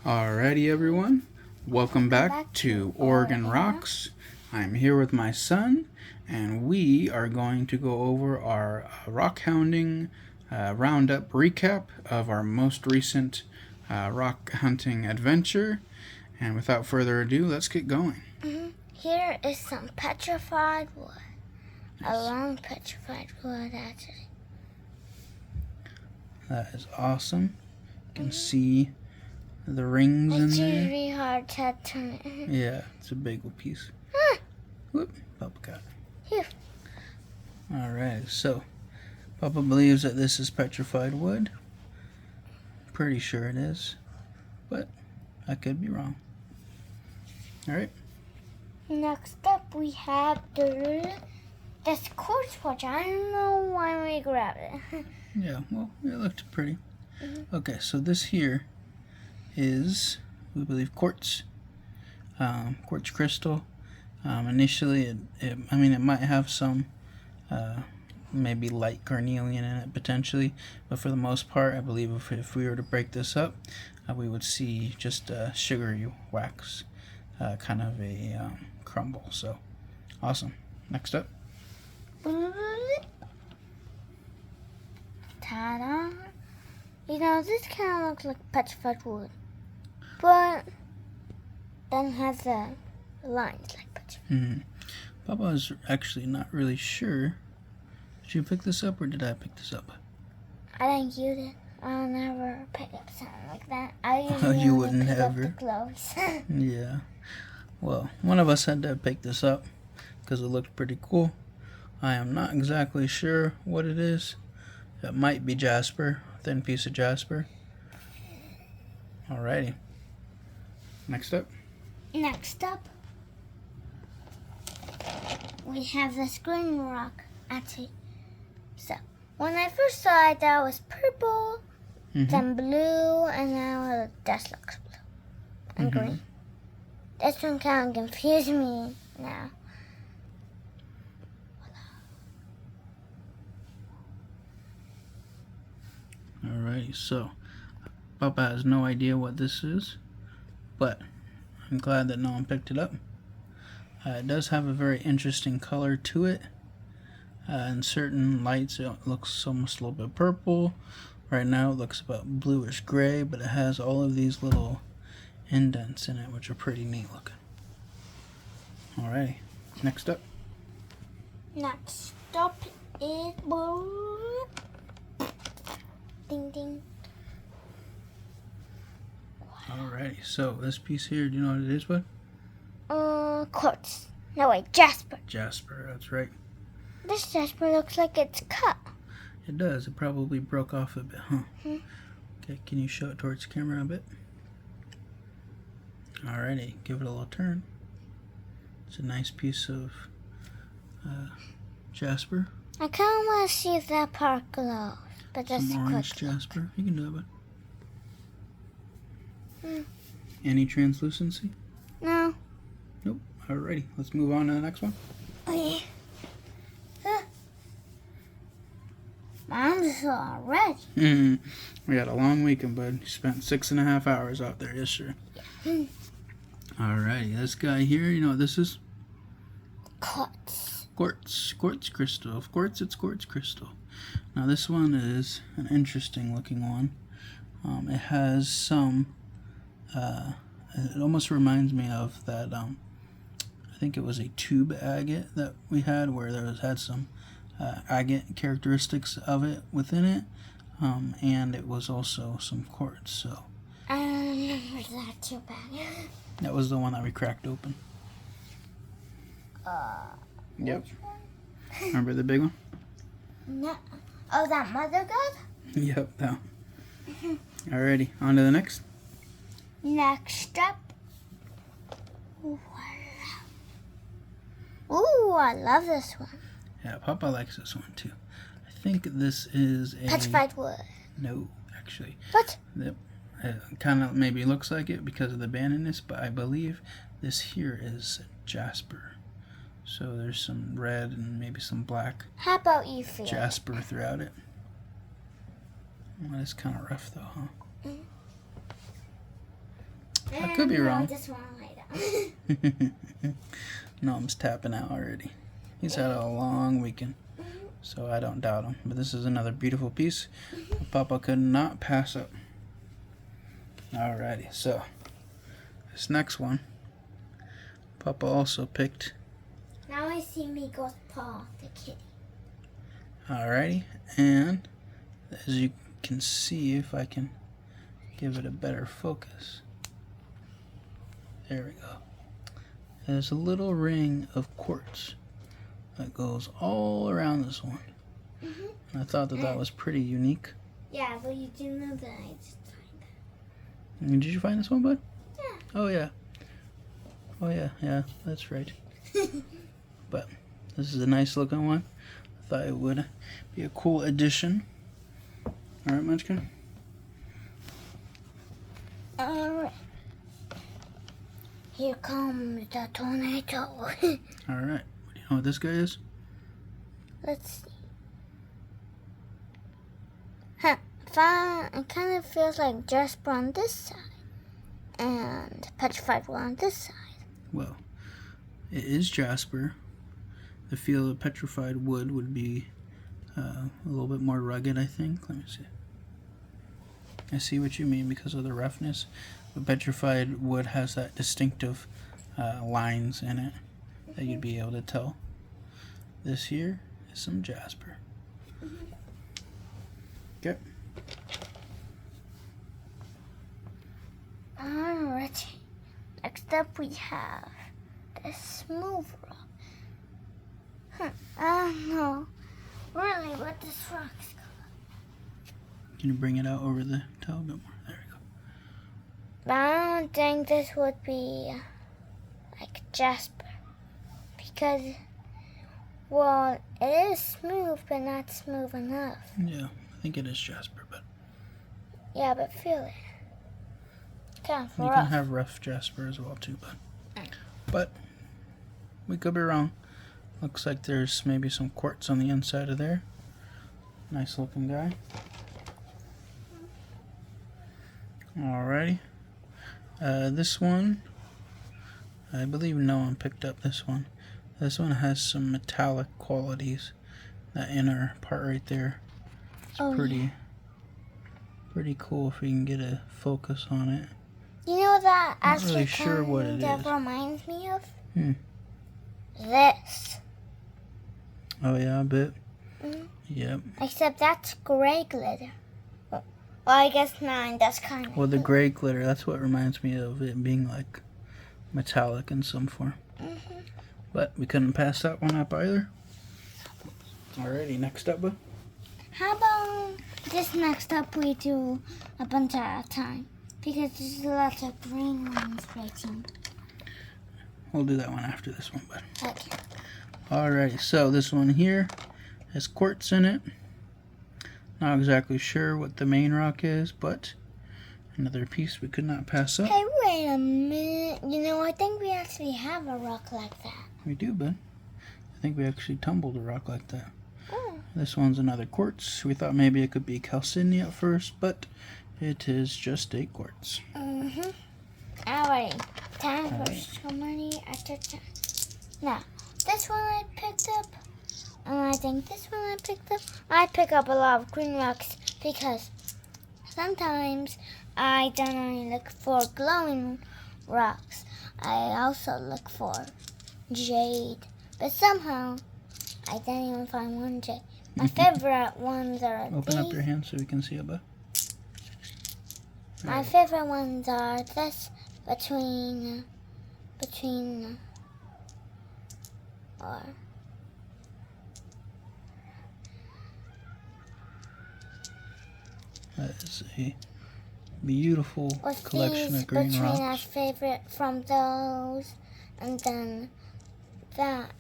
Alrighty everyone, welcome back to Oregon Rocks. I'm here with my son and we are going to go over our rockhounding roundup recap of our most recent rock hunting adventure. And without further ado, let's get going. Here is some petrified wood. Nice. A long petrified wood, actually. That is awesome. You can see the rings in there. It's really hard to turn it. Yeah, it's a big piece. Whoop, Papa got it. Here. Alright, so Papa believes that this is petrified wood. Pretty sure it is, but I could be wrong. Alright. Next up we have this quartz watch. I don't know why we grabbed it. Yeah, well, it looked pretty. Okay, so this here is, we believe, quartz crystal. Initially, it might have some maybe light carnelian in it potentially, but for the most part, I believe if we were to break this up, we would see just sugary wax, kind of a crumble. So awesome. Next up. Ta-da! You know, this kind of looks like petrified wood, but then has the lines like petrified. Papa is actually not really sure. Did you pick this up or did I pick this up? I think you did. I'll never pick up something like that. I Oh, you wouldn't pick ever. up the clothes. Yeah. Well, one of us had to pick this up because it looked pretty cool. I am not exactly sure what it is. It might be jasper, thin piece of jasper. Alrighty. Next up. Next up, we have this green rock. Actually, so when I first saw it, that was purple, then blue, and now this looks blue and green. This one kind of confused me now. Alrighty, so Papa has no idea what this is, but I'm glad that no one picked it up. It does have a very interesting color to it. In certain lights it looks almost a little bit purple. Right now it looks about bluish gray, but it has all of these little indents in it, which are pretty neat looking. Alrighty, next up. Next up is ding ding. Alrighty, so this piece here, do you know what it is, bud? Quartz. No, wait, jasper. Jasper, that's right. This jasper looks like it's cut. It does. It probably broke off a bit, huh? Okay, can you show it towards the camera a bit? Alrighty, give it a little turn. It's a nice piece of jasper. I kind of want to see if that part glows, but just Some a orange quick jasper. You can do it, bud. look. Any translucency? No. Nope. Alrighty, let's move on to the next one. Okay. Mom's already. We had a long weekend, bud. You spent 6.5 hours out there yesterday. Alrighty, this guy here, you know what this is? Quartz. Quartz crystal. Of course, it's quartz crystal. Now this one is an interesting looking one. It has some. It almost reminds me of that. I think it was a tube agate that we had, where had some agate characteristics of it within it, and it was also some quartz. So I don't remember that too bad. that was the one that we cracked open. Yep. Remember the big one? No. Oh, that mother god? Yep, that one. Alrighty, on to the next. Next up. Ooh, I love this one. Yeah, Papa likes this one too. I think this is a... Petrified wood. No, actually. What? It kind of maybe looks like it because of the bandedness, but I believe this here is jasper. So there's some red and maybe some black How about you feel? jasper throughout it. Well, it's kind of rough though, huh? I could be wrong. I just want to lay down. Noam's tapping out already. He's had a long weekend, so I don't doubt him. But this is another beautiful piece Papa could not pass up. Alrighty, so this next one, Papa also picked. Now I see Miko's paw, the kitty. Alrighty, and as you can see, if I can give it a better focus. There we go. There's a little ring of quartz that goes all around this one. And I thought that that was pretty unique. Yeah, but you do know that I just find that. Did you find this one, bud? Yeah. Oh, yeah. Oh, yeah, yeah, that's right. But this is a nice looking one. I thought it would be a cool addition. All right, Munchkin? Alright. Here comes the tornado. All right. Do you know what this guy is? Let's see. Huh. It kind of feels like Jasper on this side and Petrified Wood on this side. Well, it is Jasper. The feel of Petrified Wood would be a little bit more rugged, I think. Let me see. I see what you mean because of the roughness. But Petrified Wood has that distinctive lines in it that you'd be able to tell. This here is some Jasper. Okay. Alright. Next up we have the smooth rock. Huh. I don't know really what this rock's called. Can you bring it out over the tail a bit more? There we go. But I don't think this would be like Jasper. Because, well, it is smooth, but not smooth enough. Yeah, I think it is Jasper, but Yeah, but feel it. Kind of you rough. can have rough Jasper as well too, but we could be wrong. Looks like there's maybe some quartz on the inside of there. Nice looking guy. Alrighty. This one, I believe no one picked up this one. This one has some metallic qualities. That inner part right there. It's pretty cool if we can get a focus on it. You know that Not actually really sure what it kind is. of reminds me of? This. Oh yeah, a bit. Mhm. Yep. Except that's gray glitter. Well, I guess not. That's kind of. Well, the gray glitter, that's what reminds me of it being like metallic in some form. But we couldn't pass that one up either. Alrighty, next up, bud. How about this next up we do a bunch at a time? Because there's lots of green ones waiting. We'll do that one after this one, bud. Okay. Alrighty, so this one here has quartz in it. Not exactly sure what the main rock is, but another piece we could not pass up. Hey, wait a minute. You know, I think we actually have a rock like that. We do, bud. I think we actually tumbled a rock like that. Oh. This one's another quartz. We thought maybe it could be Chalcedony at first, but it is just a quartz. Alright. Time for summary after time. Now, this one I picked up, and I think this one I picked up. I pick up a lot of green rocks because sometimes I don't only look for glowing rocks. I also look for jade. But somehow, I didn't even find one jade. My favorite ones are Open up these. your hand so we can see it, bud. My favorite ones are this between or That is a beautiful what's collection these of green between our rocks. favorite from those, and then that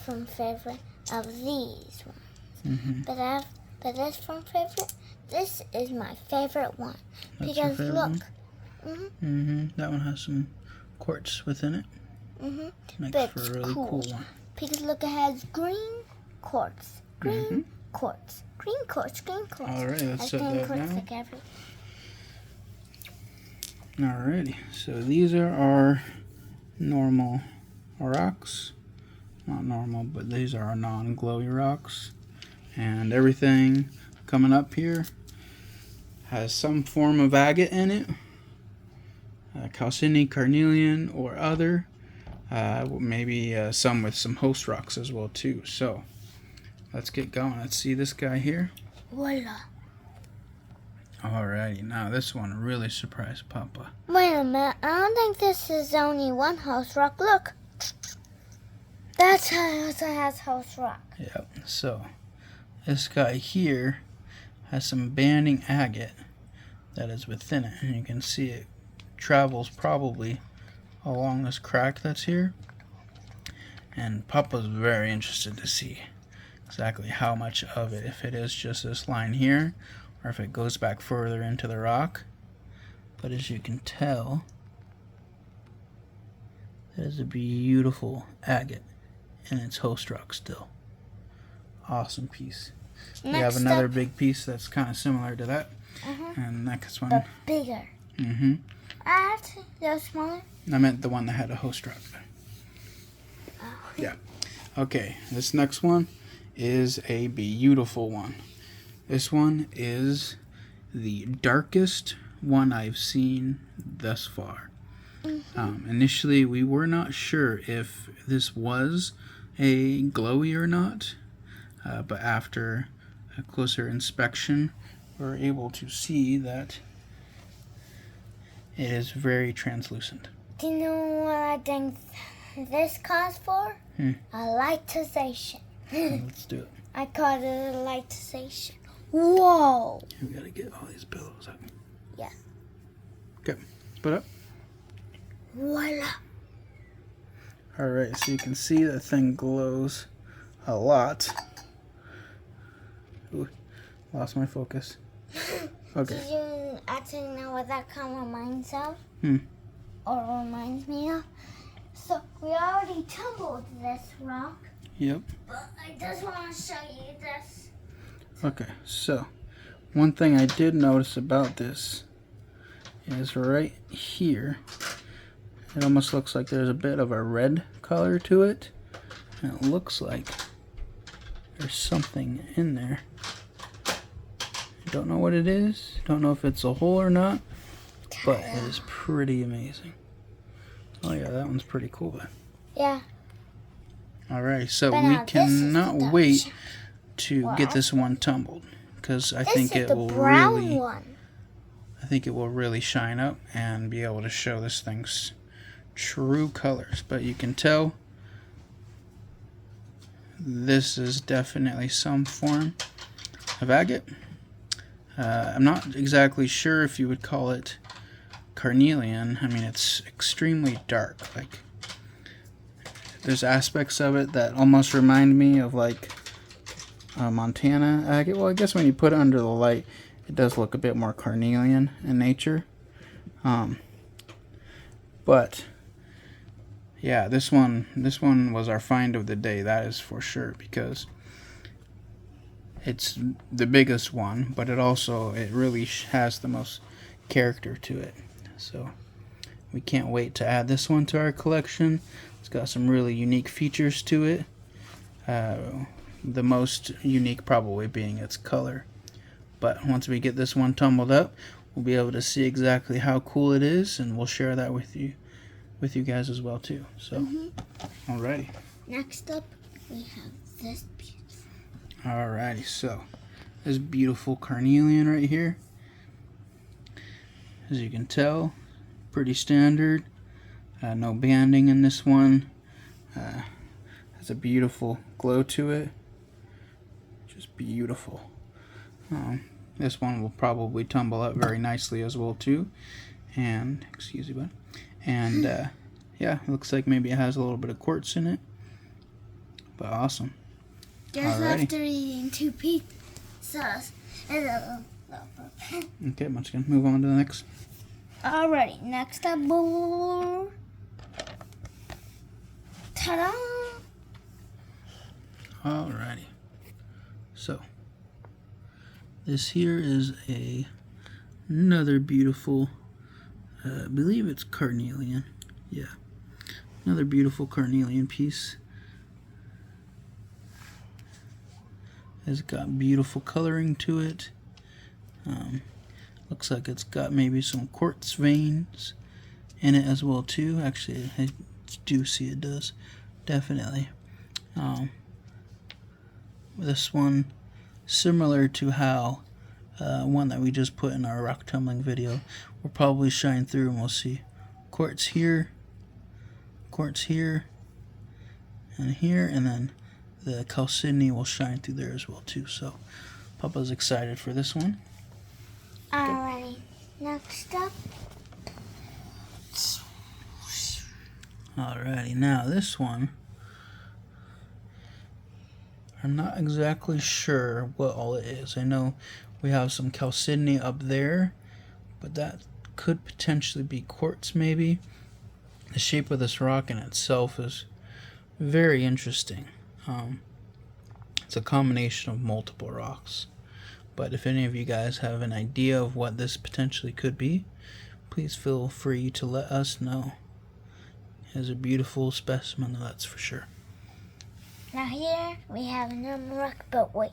from favorite of these ones. But this from favorite. This is my favorite one. That's your Because favorite look. one? That one has some quartz within it. Makes But for a really cool one. Because look, it has green quartz. Green quartz. Green quartz. Green quartz. Alright, let's Has set green that quartz down. like every- Alrighty, so these are our normal rocks. Not normal, but these are our non-glowy rocks. And everything coming up here has some form of agate in it. Chalcedonys, Carnelian, or other. Maybe some with some host rocks as well too. So let's get going. Let's see this guy here. Voila. Alrighty, now this one really surprised Papa. Wait a minute, I don't think this is only one host rock. Look. That's how it also has host rock. Yep, so this guy here has some banding agate that is within it. And you can see it travels probably along this crack that's here. And Papa's very interested to see exactly how much of it, if it is just this line here, or if it goes back further into the rock. But as you can tell, that is a beautiful agate in its host rock still. Awesome piece. We have another big piece that's kind of similar to that. And next one. But bigger. Actually, they're smaller. I meant the one that had a host rock. Oh. Yeah. Okay, this next one is a beautiful one. This one is the darkest one I've seen thus far. Initially, we were not sure if this was a glowy or not, but after a closer inspection, we're able to see that it is very translucent. Do you know what I think this calls for? A lightization. Let's do it. I call it a lightization. Whoa! We gotta get all these pillows up. Yeah. Okay, put up. Voila! Alright, so you can see that thing glows a lot. Ooh, lost my focus. Okay. Do you actually know what that kind of reminds of? Or reminds me of? So, we already tumbled this rock. Yep. But I just want to show you this. Okay, so one thing I did notice about this is right here, it almost looks like there's a bit of a red color to it. And it looks like there's something in there. I don't know what it is. Don't know if it's a hole or not, but it is pretty amazing. Oh yeah, that one's pretty cool. Yeah. Alright, so But we now this is cannot the wait to get this one tumbled, because I think it will really, I think it will really shine up and be able to show this thing's true colors. But you can tell this is definitely some form of agate. I'm not exactly sure if you would call it Carnelian. I mean, it's extremely dark. Like, there's aspects of it that almost remind me of like Montana agate. Well, I guess when you put it under the light, it does look a bit more Carnelian in nature. But yeah, this one was our find of the day. That is for sure, because it's the biggest one, but it really has the most character to it. So we can't wait to add this one to our collection. It's got some really unique features to it. The most unique probably being its color. But once we get this one tumbled up, we'll be able to see exactly how cool it is, and we'll share that with you guys as well too. So, alrighty. Next up, we have this piece. Alrighty, so this beautiful Carnelian right here. As you can tell, pretty standard. No banding in this one. Has a beautiful glow to it. Just beautiful. This one will probably tumble up very nicely as well too. And, excuse me, bud. And yeah, it looks like maybe it has a little bit of quartz in it. But awesome. Just after eating 2 pizzas. Okay, I'm just gonna move on to the next. Alrighty, next up, ta-da! Alrighty. So this here is another beautiful I believe it's Carnelian. Yeah. Another beautiful Carnelian piece. It's got beautiful coloring to it. Looks like it's got maybe some quartz veins in it as well too. Actually, I do see it does. Definitely. This one, similar to how one that we just put in our rock tumbling video, will probably shine through, and we'll see quartz here, and here, and then the Chalcedony will shine through there as well too. So Papa's excited for this one. Alrighty, next up. Alrighty, now this one, I'm not exactly sure what all it is. I know we have some Chalcedony up there, but that could potentially be quartz maybe. The shape of this rock in itself is very interesting. It's a combination of multiple rocks. But if any of you guys have an idea of what this potentially could be, please feel free to let us know. It's a beautiful specimen, that's for sure. Now here we have another rock, but wait,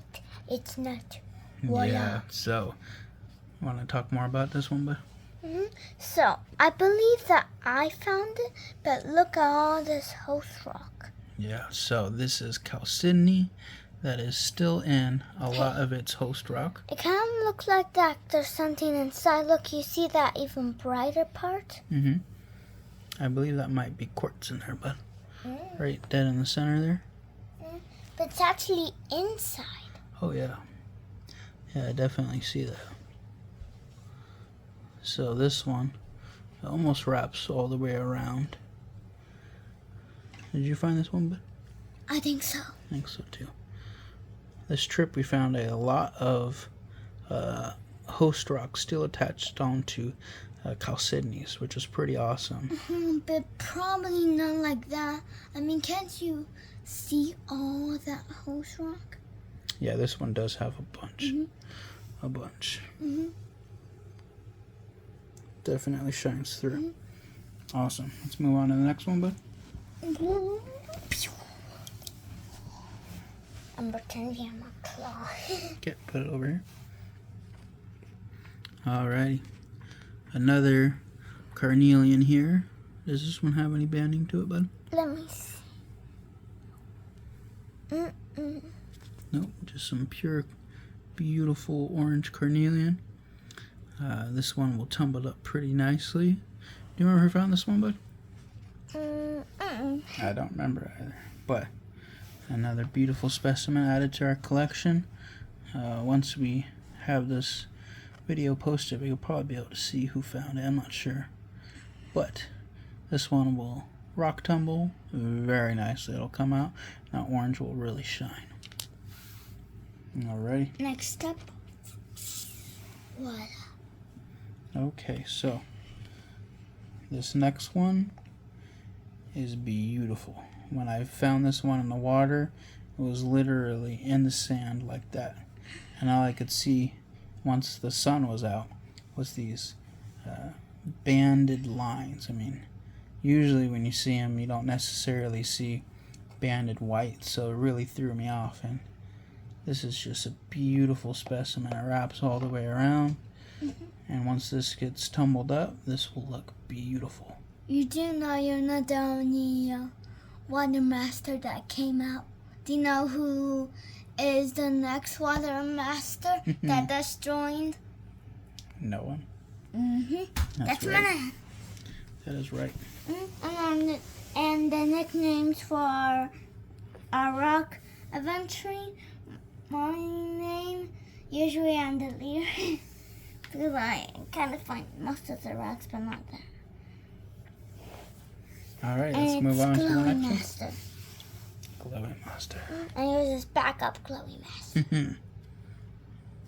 it's not. Voila. Yeah, so, want to talk more about this one, bud? So, I believe that I found it, but look at all this host rock. Yeah, so this is Chalcedony that is still in a lot of its host rock. It kind of looks like that there's something inside. Look, you see that even brighter part? I believe that might be quartz in there, bud. Right dead in the center there. But it's actually inside. Oh, yeah. Yeah, I definitely see that. So this one, it almost wraps all the way around. Did you find this one, bud? I think so. I think so, too. This trip, we found a lot of host rock still attached onto Chalcedonys, which is pretty awesome. But probably not like that. I mean, can't you see all that host rock? Yeah, this one does have a bunch. A bunch. Definitely shines through. Awesome. Let's move on to the next one, bud. I'm pretending I'm a claw. Okay, put it over here. Alrighty. Another Carnelian here. Does this one have any banding to it, bud? Let me see. Nope, just some pure, beautiful orange Carnelian. This one will tumble up pretty nicely. Do you remember who found this one, bud? I don't remember either. But another beautiful specimen added to our collection. Once we have this video posted, we'll probably be able to see who found it. I'm not sure. But this one will rock tumble very nicely. It'll come out. That orange will really shine. Alrighty. Next up. Voila. Okay, so this next one is beautiful. When I found this one in the water, it was literally in the sand like that. And all I could see once the sun was out was these banded lines. I mean, usually when you see them, you don't necessarily see banded white, so it really threw me off. And this is just a beautiful specimen. It wraps all the way around. And once this gets tumbled up, this will look beautiful. You do know you're not the only water master that came out. Do you know who is the next water master that just joined? No one. That's right. mine. That is right. And the nicknames for our rock adventuring, my name, usually I'm the leader. Because I kind of find most of the rocks, but not that. Alright, let's move on to the next Master. one. Glowing Master. And he was his backup Glowing Master.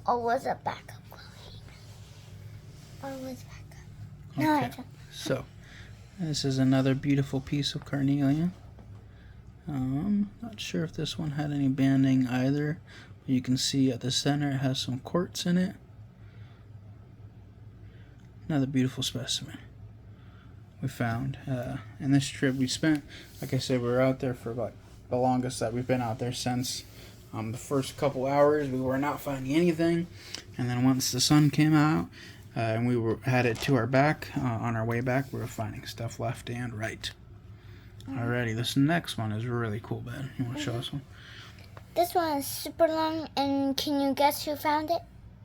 Or was it backup Glowing? Or was backup? No, I Okay, don't. so this is another beautiful piece of Carnelian. Not sure if this one had any banding either. You can see at the center it has some quartz in it. Another beautiful specimen. we found. In this trip we spent, like I said, we were out there for like the longest that we've been out there since. The first couple hours we were not finding anything, and then once the sun came out and we had it to our back, on our way back we were finding stuff left and right. Alrighty, this next one is really cool, Ben. You want to show us one? This one is super long, and can you guess who found it?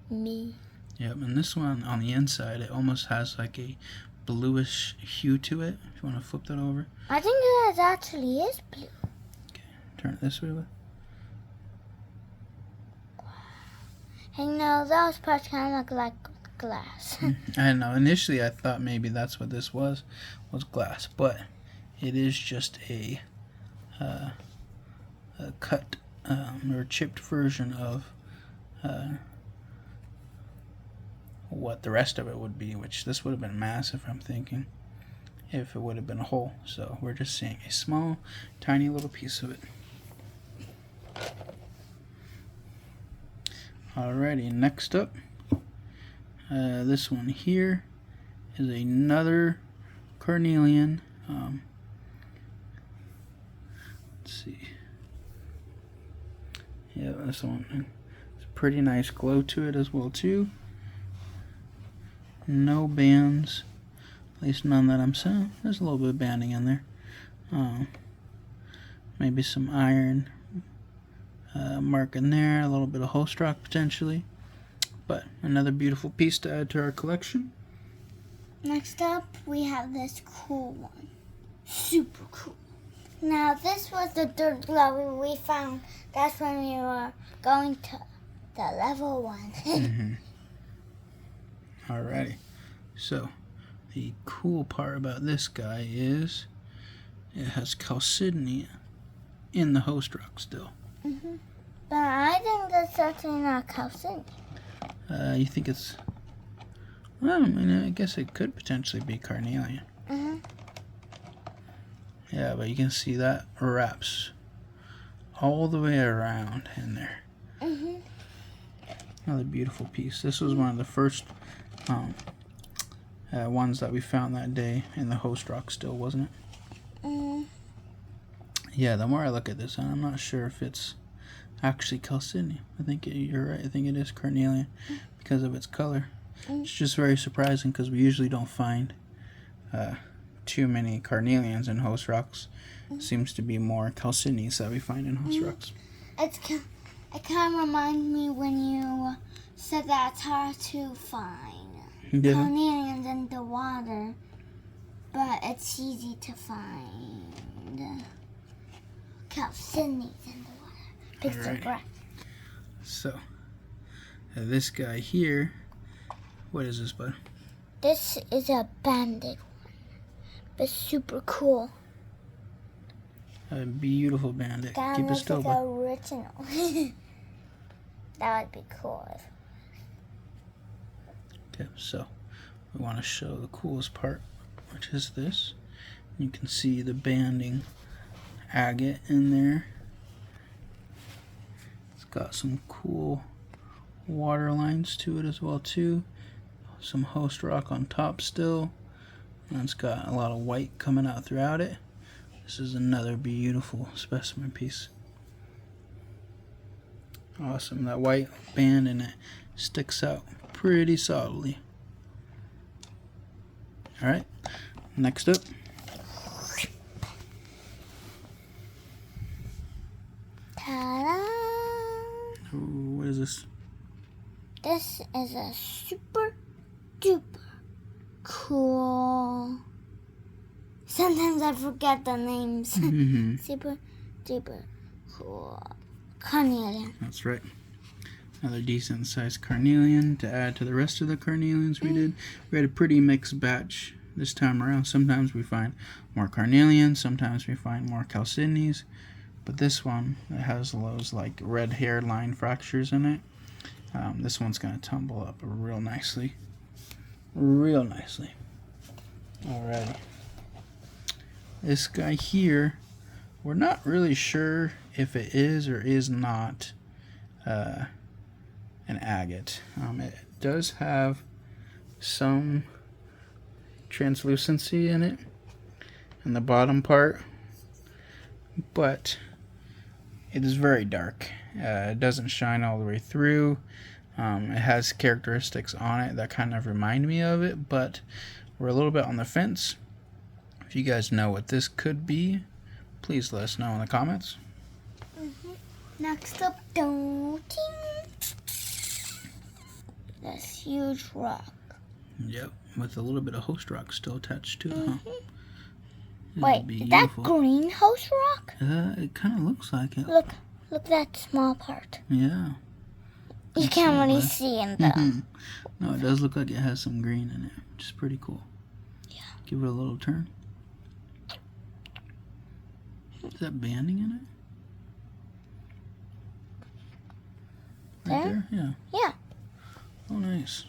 Me. Yep, and this one on the inside, it almost has like a bluish hue to it. If you want to flip that over. I think it actually is blue. Okay, turn it this way. Hey, no, those parts kind of look like glass. I know. Initially, I thought maybe that's what this was glass, but it is just a cut or chipped version of what the rest of it would be, which this would have been massive, I'm thinking, if it would have been a whole. So we're just seeing a small, tiny little piece of it. Alrighty, next up, this one here is another Carnelian. Let's see. Yeah, this one. It's a pretty nice glow to it as well too. No bands, at least none that I'm seeing. There's a little bit of banding in there. Maybe some iron mark in there, a little bit of host rock potentially, but another beautiful piece to add to our collection. Next up, we have this cool one. Super cool. Now, this was the dirt glow we found. That's when we were going to the level 1. Alrighty, so the cool part about this guy is it has Chalcedony in the host rock still. But I think that's actually not Chalcedony. You think it's... Well, I mean, I guess it could potentially be Carnelian. Yeah, but you can see that wraps all the way around in there. Another beautiful piece. This was one of the first ones that we found that day in the host rock still, wasn't it? Yeah, the more I look at this, I'm not sure if it's actually Chalcedony. I think you're right. I think it is Carnelian because of its color. It's just very surprising because we usually don't find too many Carnelians in host rocks. Seems to be more Chalcedonies that we find in host rocks. It kind of reminds me when you said that it's hard to find Carnelians in the water, but it's easy to find Chalcedonies in the water. Picture correct. So, this guy here, what is this, bud? This is a banded one, but super cool. A beautiful bandit. That Keep it looks still, like bud. original. That would be cool. Okay, so we want to show the coolest part, which is this. You can see the banding agate in there. It's got some cool water lines to it as well too. Some host rock on top still. And it's got a lot of white coming out throughout it. This is another beautiful specimen piece. Awesome. That white band in it sticks out pretty solidly. Alright, next up. Ta-da! Ooh, what is this? This is a super duper cool. Sometimes I forget the names. Super duper cool Carnelian. That's right. Another decent sized Carnelian to add to the rest of the Carnelians we did. We had a pretty mixed batch this time around. Sometimes we find more Carnelians, sometimes we find more Chalcedonies, but this one, it has those like red hairline fractures in it. This one's going to tumble up real nicely. Real nicely. Alrighty. This guy here, we're not really sure if it is or is not an agate. It does have some translucency in it, in the bottom part, but it is very dark. It doesn't shine all the way through. It has characteristics on it that kind of remind me of it, but we're a little bit on the fence. If you guys know what this could be, please let us know in the comments. Next up, this huge rock. Yep, with a little bit of host rock still attached to it, huh? Wait, is that green host rock? It kind of looks like it. Look at that small part. Yeah. You can't really see in though. No, it does look like it has some green in it, which is pretty cool. Yeah. Give it a little turn. Is that banding in it? Right there? Yeah. Yeah. Oh, nice.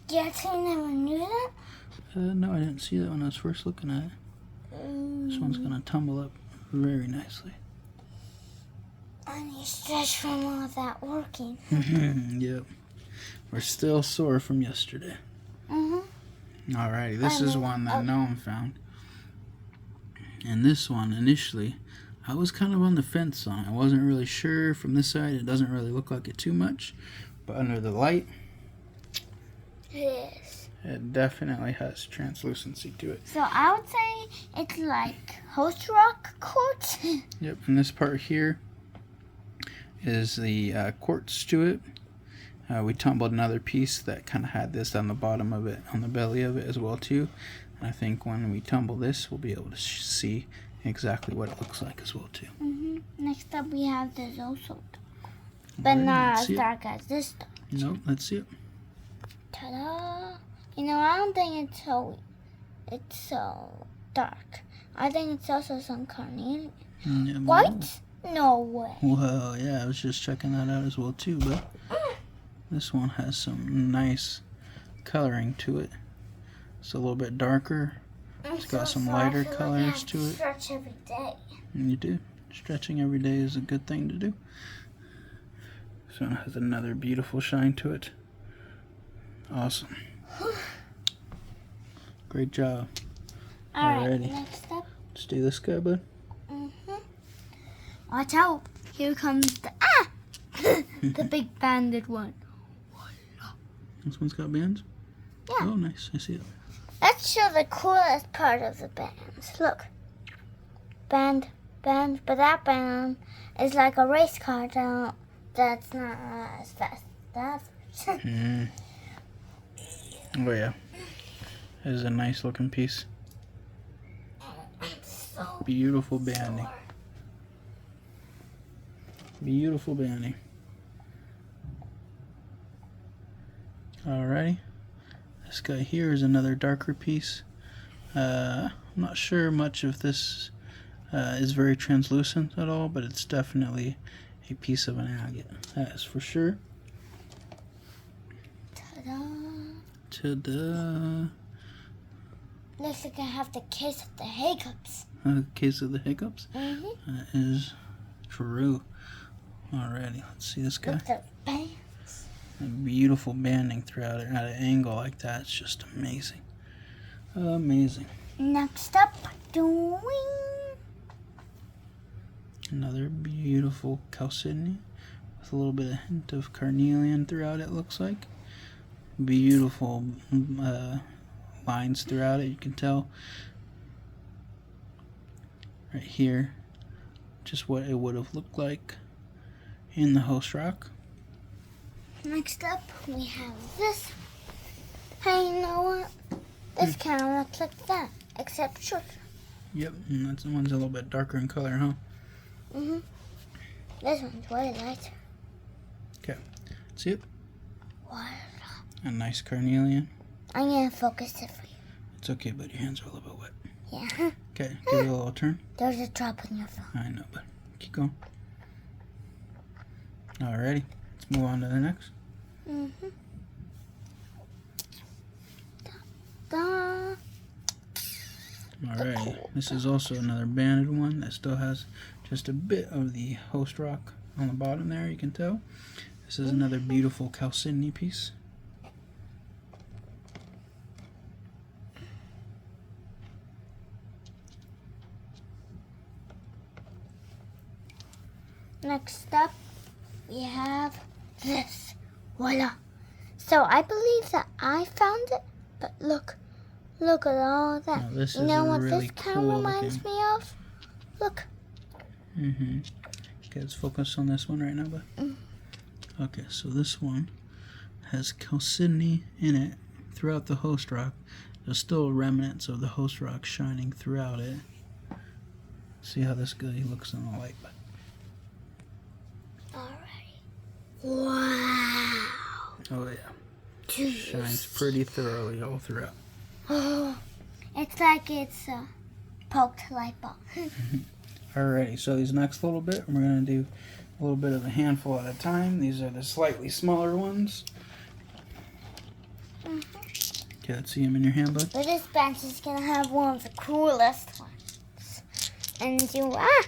You actually never knew that? No, I didn't see that when I was first looking at it. This one's going to tumble up very nicely. I need stretch from all of that working. Yep. We're still sore from yesterday. Alrighty, this is one that Noam found. And this one, initially, I was kind of on the fence on it. I wasn't really sure. From this side, it doesn't really look like it too much. But under the light, Yes. it definitely has translucency to it. So I would say it's like host rock quartz. Yep, and this part here is the quartz to it. We tumbled another piece that kind of had this on the bottom of it, on the belly of it as well too. And I think when we tumble this, we'll be able to see exactly what it looks like as well too. Next up we have this also dark, but not as dark as this dark. Nope, let's see it. Ta-da! You know, I don't think it's so dark. I think it's also some Carnelian. Yeah, White? No way. Well, yeah, I was just checking that out as well too, but this one has some nice coloring to it. It's a little bit darker. It's got some lighter colors to it. Stretch every day. And you do. Stretching every day is a good thing to do. This one has another beautiful shine to it. Awesome. Great job. Alright, next up. Let's do this guy, bud. Watch out. Here comes the the big banded one. This one's got bands? Yeah. Oh, nice. I see it. Let's show the coolest part of the bands. Look. Band, but that band is like a race car that's not as fast. That's Oh, yeah. It is a nice looking piece. so Beautiful banding. Beautiful banding. Alrighty. This guy here is another darker piece. I'm not sure much if this is very translucent at all, but it's definitely a piece of an agate. That is for sure. Ta-da. Ta-da! Looks like I have the case of the hiccups. Case of the hiccups? That is true. Alrighty, let's see this guy. Look at the bands. And beautiful banding throughout it at an angle like that. It's just amazing. Amazing. Next up, Another beautiful Chalcedony with a little bit of hint of Carnelian throughout it, looks like. Beautiful lines throughout it, you can tell. Right here, just what it would have looked like in the host rock. Next up, we have this. Hey, you know what? This kind of looks like that, except shorter. Yep, and that one's a little bit darker in color, huh? This one's way lighter. Okay, see it? What? A nice Carnelian. I'm gonna focus it for you. It's okay, but your hands are a little bit wet. Yeah. Okay, give it a little turn. There's a drop on your phone. I know, but keep going. Alrighty, let's move on to the next. Da. Alrighty, this is also another banded one that still has just a bit of the host rock on the bottom there, you can tell. This is another beautiful Chalcedony piece. Next up, we have this. Voila. So I believe that I found it, but look at all that. Now, this you is know a what really this kind of reminds me of? Look. Okay, let's focus on this one right now, bud. Okay, so this one has chalcedony in it throughout the host rock. There's still remnants of the host rock shining throughout it. See how this guy looks in the light, bud. Alright. Wow. Oh yeah. Shines pretty thoroughly all throughout. Oh, it's like it's a poked light bulb. Alrighty, so these next little bit, we're going to do a little bit of a handful at a time. These are the slightly smaller ones. Okay, let's see them in your hand, bud. But this bench is going to have one of the coolest ones. And you want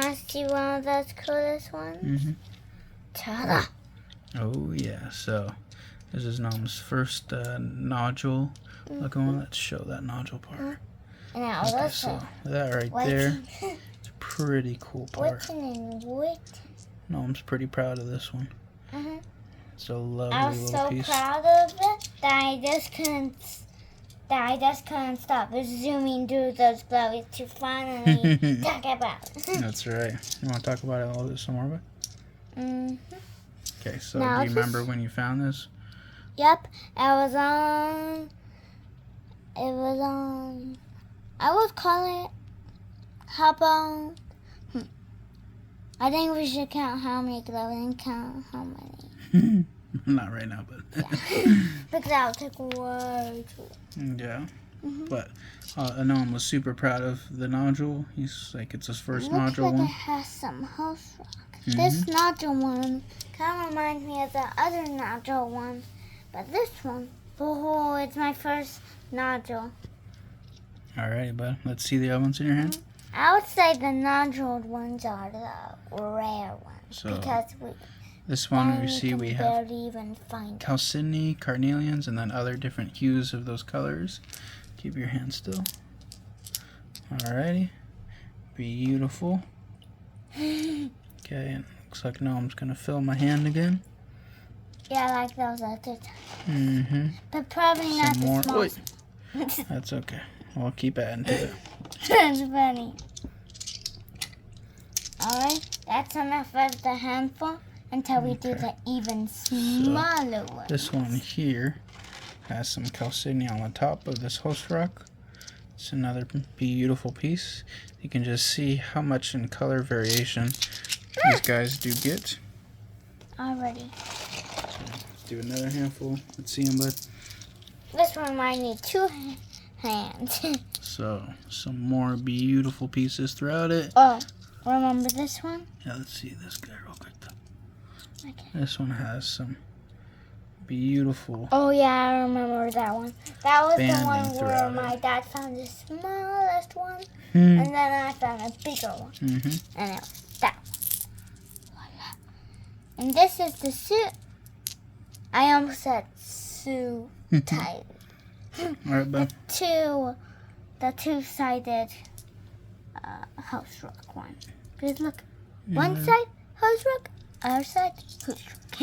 to see one of those coolest ones? Ta-da! Oh yeah, so this is Gnome's first nodule. Look on, let's show that nodule part. And now Okay, this so that right there, it's a pretty cool part. Witten. Gnome's pretty proud of this one. It's a lovely I was little so piece. proud of it that I just couldn't stop zooming through those glowies to finally talk about it. That's right. You want to talk about it a little bit some more, bud? Okay, so Now do you remember when you found this? Yep, I would call it, how about, I think we should count how many gloves and count how many. Not right now, but Because that would take way too long. yeah. But Anon was super proud of the nodule. He's like, it's his first nodule Looks like one. it has some host rock. This nodule one kind of reminds me of the other nodule one. But this one, oh, it's my first nodule. Alright, bud. Let's see the other ones in your hand. I would say the noduled ones are the rare ones. So, because this one we see we have barely even find Chalcedony, Carnelians, and then other different hues of those colors. Keep your hand still. Alrighty. Beautiful. Okay, and looks like now I'm just going to fill my hand again. Yeah, like those other times. But probably not Some the more. small. Wait. That's okay. I'll keep adding to it. That's funny. Alright, that's enough of the handful until we do the even smaller one. This one here has some chalcedony on the top of this host rock. It's another beautiful piece. You can just see how much in color variation these guys do get. Already. Do another handful. Let's see them, bud. This one might need 2 hands. So, some more beautiful pieces throughout it. Oh, remember this one? Yeah, let's see this guy real quick though. Okay. This one has some beautiful. Oh yeah, I remember that one. That was the banding one where throughout my it. dad found the smallest one, and then I found a bigger one, and it was that one. Voila. And this is the suit. I almost said suit tight. Alright, bud. The two-sided house rock one. Because look, one side house rock, other side house rock.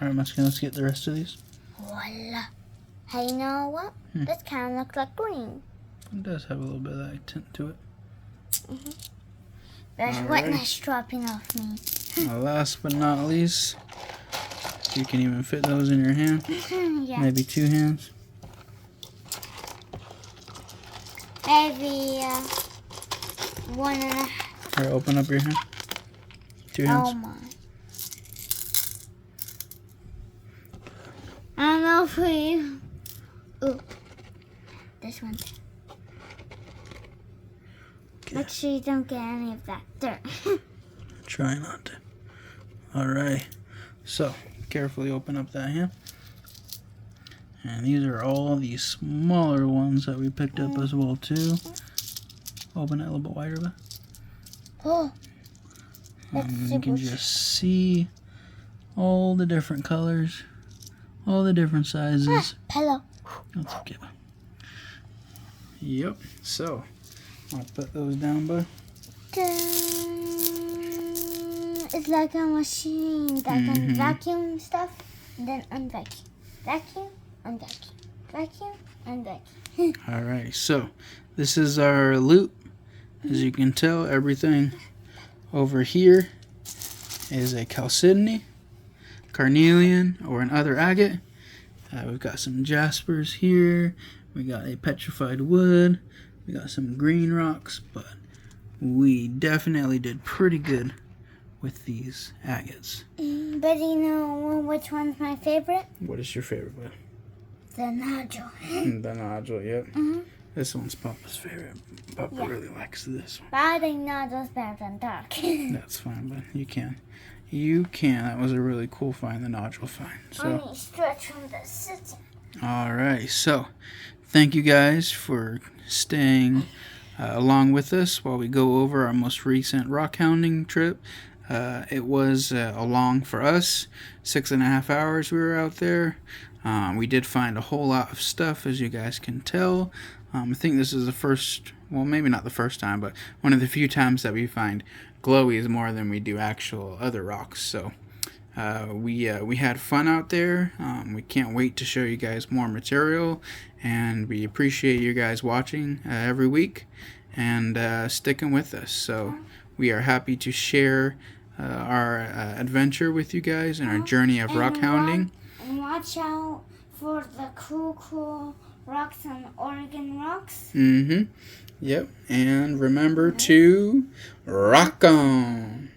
Alright, let's get the rest of these. Voila. Hey, you know what? This kind of looks like green. It does have a little bit of that tint to it. There's Alrighty. wetness dropping off me. Last but not least, you can even fit those in your hand. Yeah. Maybe 2 hands. Maybe 1.5. Or open up your hand. 2 hands. Oh my. I don't know if we. Ooh. This one. Make sure you don't get any of that dirt. Try not to. Alright. So, carefully open up that hand. And these are all the smaller ones that we picked up as well too. Open it a little bit wider, but Oh. That's and you can super. just see all the different colors, all the different sizes. Pillow. That's okay. Bud. Yep. So, I'll put those down, bud. Dun. It's like a machine that can vacuum stuff, and then unvacuum. Vacuum, unvacuum. Vacuum, unvacuum. Alright, so this is our loot. As you can tell, everything over here is a Chalcedony, Carnelian, or an other agate. We've got some jaspers here. We got a petrified wood. We got some green rocks, but we definitely did pretty good with these agates. But you know which one's my favorite? What is your favorite one? The nodule. The nodule, yep. This one's Papa's favorite. Papa really likes this one. But I think nodule's better than dark. That's fine, but you can. You can. That was a really cool find, the nodule find. So, Only stretch from the city. alright, so thank you guys for staying along with us while we go over our most recent rockhounding trip. It was long for us, 6.5 hours we were out there. We did find a whole lot of stuff, as you guys can tell. I think this is the first, well, maybe not the first time, but one of the few times that we find glowies more than we do actual other rocks. So we had fun out there. We can't wait to show you guys more material, and we appreciate you guys watching every week and sticking with us. So we are happy to share our adventure with you guys and our journey of rockhounding. And watch out for the cool rocks on Oregon rocks. Yep. And remember to rock on.